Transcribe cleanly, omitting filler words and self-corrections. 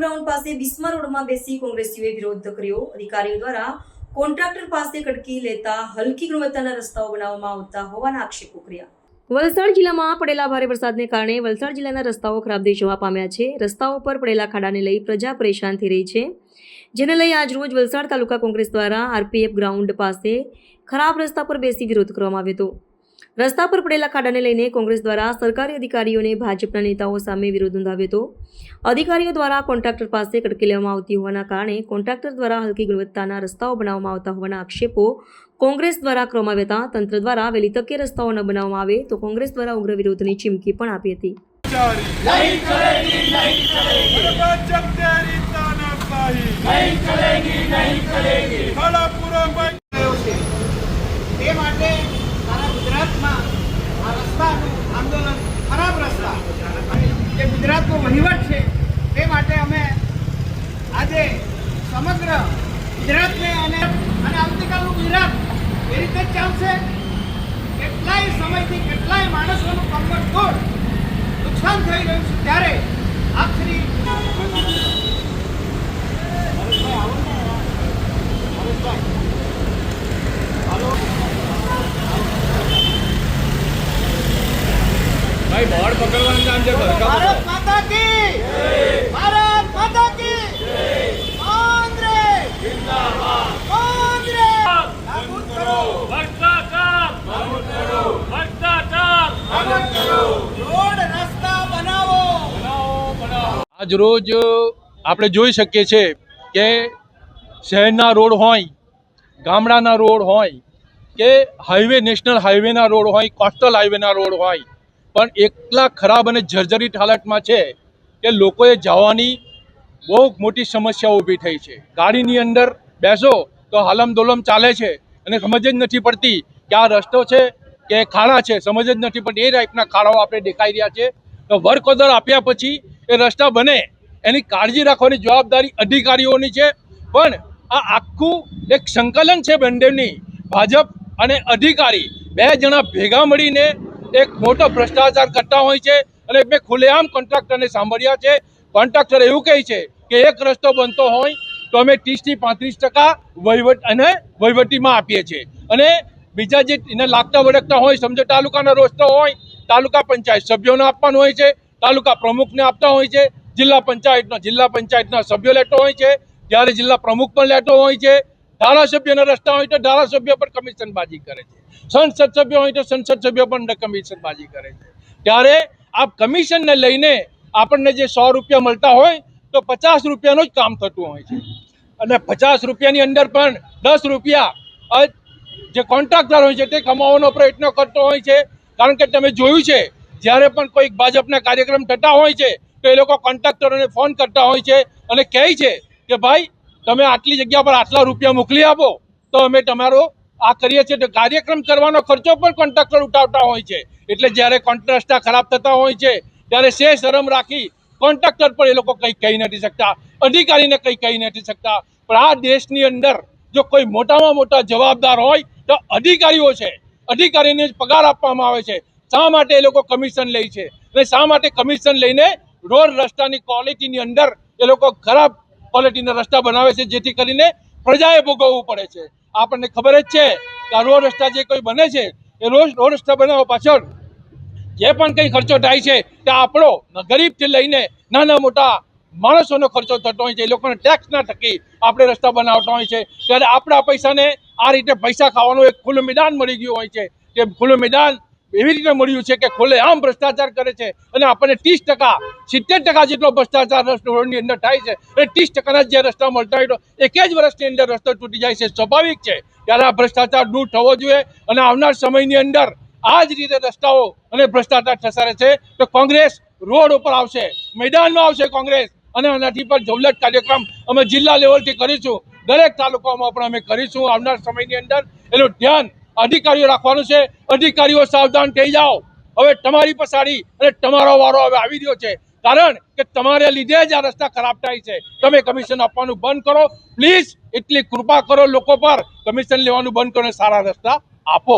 Ground પાસે બિસ્મા રોડમાં બેસી કોંગ્રેસીઓએ વિરોધ કર્યો। અધિકારીઓ દ્વારા કોન્ટ્રાક્ટર પાસે કડકી લેતા હલકી ગુણવત્તાના રસ્તાઓ બનાવવામાં આવતા હોવાના આક્ષેપો કર્યા। વલસાડ જિલ્લામાં પડેલા ભારે વરસાદને કારણે વલસાડ જિલ્લાના રસ્તાઓ ખરાબ થઈ જવા પામ્યા છે। રસ્તાઓ પર પડેલા ખાડાને લઈ પ્રજા પરેશાન થઈ રહી છે, જેને લઈ આજરોજ વલસાડ તાલુકા કોંગ્રેસ દ્વારા આરપીએફ ગ્રાઉન્ડ પાસે ખરાબ રસ્તા પર બેસી વિરોધ કરવામાં આવ્યો હતો। રસ્તા પર પડેલા ખાડાને લઈને કોંગ્રેસ દ્વારા સરકારી અધિકારીઓને ભાજપના નેતાઓ સામે વિરોધ નોંધાવ્યો હતો। અધિકારીઓ દ્વારા કોન્ટ્રાક્ટર પાસે કડકી લેવામાં આવતી હોવાના કારણે કોન્ટ્રાક્ટર દ્વારા હલકી ગુણવત્તાના રસ્તાઓ બનાવવામાં આવતા હોવાના આક્ષેપો કોંગ્રેસ દ્વારા કરવામાં આવ્યા હતા। તંત્ર દ્વારા વહેલી તકે રસ્તાઓ ન બનાવવામાં આવે તો કોંગ્રેસ દ્વારા ઉગ્ર વિરોધની ચીમકી પણ આપી હતી। ગુજરાતનો વહીવટ છે તે માટે અમે આજે સમગ્ર ગુજરાતને અને આવતીકાલનું ગુજરાત એ રીતે જ ચાલશે। કેટલાય સમયથી કેટલાય માણસોનું કમર નુકસાન થઈ રહ્યું છે, ત્યારે આખરી भाई बोर्ड पकड़वाने काम से भारत माता की कांग्रेस जिंदाबाद, कांग्रेस नाबूद करो, भ्रष्टाचार नाबूद करो, भ्रष्टाचार नाबूद करो, रोड रस्ता बनाવો। આજ રોજ આપણે જોઈ શકીએ છીએ કે શહેરના રોડ હોય, ગામડાના રોડ હોય કે હાઈવે નેશનલ હાઈવેના રોડ હોય, કોસ્ટલ હાઈવેના રોડ હોય, પણ એટલા ખરાબ અને જર્જરિત હાલતમાં છે કે લોકોએ જવાની બહુ મોટી સમસ્યા ઊભી થઈ છે। ગાડીની અંદર બેસો તો હાલમ દોલમ ચાલે છે અને સમજ જ નથી પડતી કે આ રસ્તો છે કે ખાડા છે, સમજ જ નથી પડતી। એ ટાઈપના ખાડાઓ આપણે દેખાઈ રહ્યા છે। તો વર્ક ઓર્ડર આપ્યા પછી એ રસ્તા બને એની કાળજી રાખવાની જવાબદારી અધિકારીઓની છે, પણ આ આખું એક સંકલન છે બંનેની, ભાજપ અને અધિકારી બે જણા ભેગા મળીને એક મોટો ભ્રષ્ટાચાર કરતા હોય છે। અને મેં ખુલ્લેઆમ કોન્ટ્રાક્ટરને સાંભળ્યા છે। કોન્ટ્રાક્ટર એવું કહે છે કે એક રસ્તો બનતો હોય તો અમે 30 થી 35% વહીવટીમાં આપીએ છીએ, અને બીજા જે એને લાગતા વળગતા હોય, સમજો તાલુકાનો રસ્તો હોય, તાલુકા પંચાયત સભ્યોને આપવાનો હોય છે, તાલુકા પ્રમુખને આપતા હોય છે, જિલ્લા પંચાયતના સભ્યો લેતો હોય છે, જ્યારે જિલ્લા પ્રમુખ પણ લેતો હોય છે, ધારાસભ્યના રસ્તા હોય તો ધારાસભ્ય પણ કમિશનબાજી કરે છે, સંસદ સભ્ય હોય તો સંસદ સભ્ય પણ કમિશનબાજી કરે છે। ત્યારે આ કમિશનને લઈને આપણને જે 100 રૂપિયા મળતા હોય તો 50 રૂપિયાનું જ કામ થતું હોય છે, અને 50 રૂપિયાની અંદર પણ 10 રૂપિયા જે કોન્ટ્રાક્ટર હોય છે તે કમાવાનો પ્રયત્ન કરતો હોય છે। કારણ કે તમે જોયું છે જ્યારે પણ કોઈ ભાજપના કાર્યક્રમ થતા હોય છે તો એ લોકો કોન્ટ્રાક્ટરોને ફોન કરતા હોય છે અને કહે છે કે ભાઈ તમે આટલી જગ્યા પર આટલા રૂપિયા મોકલી આપો તો અમે તમારો આ કરીએ છીએ। તો કાર્યક્રમ કરવાનો ખર્ચો પણ કોન્ટ્રાક્ટર ઉઠાવતા હોય છે। એટલે જ્યારે રસ્તા ખરાબ થતા હોય છે ત્યારે શરમ રાખી કોન્ટ્રાક્ટર પણ એ લોકો કંઈ કહી નથી શકતા, અધિકારીને કંઈ કહી નથી શકતા। પણ આ દેશની અંદર જો કોઈ મોટામાં મોટા જવાબદાર હોય તો અધિકારીઓ છે, અધિકારીને જ પગાર આપવામાં આવે છે। શા માટે એ લોકો કમિશન લે છે અને શા માટે કમિશન લઈને રોડ રસ્તાની ક્વોલિટીની અંદર એ લોકો ખરાબ ક્વોલિટીના રસ્તા બનાવે છે, જેથી કરીને પ્રજાએ ભોગવવું પડે છે। આપણને ખબર જ છે કે આ રોડ રસ્તા જે કોઈ બને છે એ રોડ રસ્તા બનાવવા પાછળ જે પણ કંઈ ખર્ચો થાય છે તે આપણો ગરીબથી લઈને નાના મોટા માણસોનો ખર્ચો થતો હોય છે। એ લોકોને ટેક્સના થકી આપણે રસ્તા બનાવતા હોય છે, ત્યારે આપણા પૈસાને આ રીતે પૈસા ખાવાનું એક ખુલ્લું મેદાન મળી ગયું હોય છે। કે ખુલ્લું મેદાન એવી રીતે મળ્યું છે કે ખુલ્લેઆમ ભ્રષ્ટાચાર કરે છે, અને આપણને 30% 70% જેટલો ભ્રષ્ટાચાર રોડની અંદર થાય છે, અને 30%ના જે રસ્તા મળતા હોય તો એક જ વર્ષની અંદર રસ્તો તૂટી જાય છે, સ્વાભાવિક છે। ત્યારે આ ભ્રષ્ટાચાર દૂર થવો જોઈએ, અને આવનાર સમયની અંદર આ જ રીતે રસ્તાઓ અને ભ્રષ્ટાચાર થશે છે તો કોંગ્રેસ રોડ ઉપર આવશે, મેદાનમાં આવશે કોંગ્રેસ, અને આનાથી પણ જવલત કાર્યક્રમ અમે જિલ્લા લેવલથી કરીશું, દરેક તાલુકામાં પણ અમે કરીશું। આવનાર સમયની અંદર એનું ધ્યાન અધિકારીઓ રાખવાનું છે। અધિકારીઓ સાવધાન થઈ જાઓ, હવે તમારી પછાડી અને તમારો વારો હવે આવી રહ્યો છે, કારણ કે તમારે લીધે જ આ રસ્તા ખરાબ થાય છે। તમે કમિશન આપવાનું બંધ કરો પ્લીઝ, એટલી કૃપા કરો લોકો પર, કમિશન લેવાનું બંધ કરો, સારા રસ્તા આપો।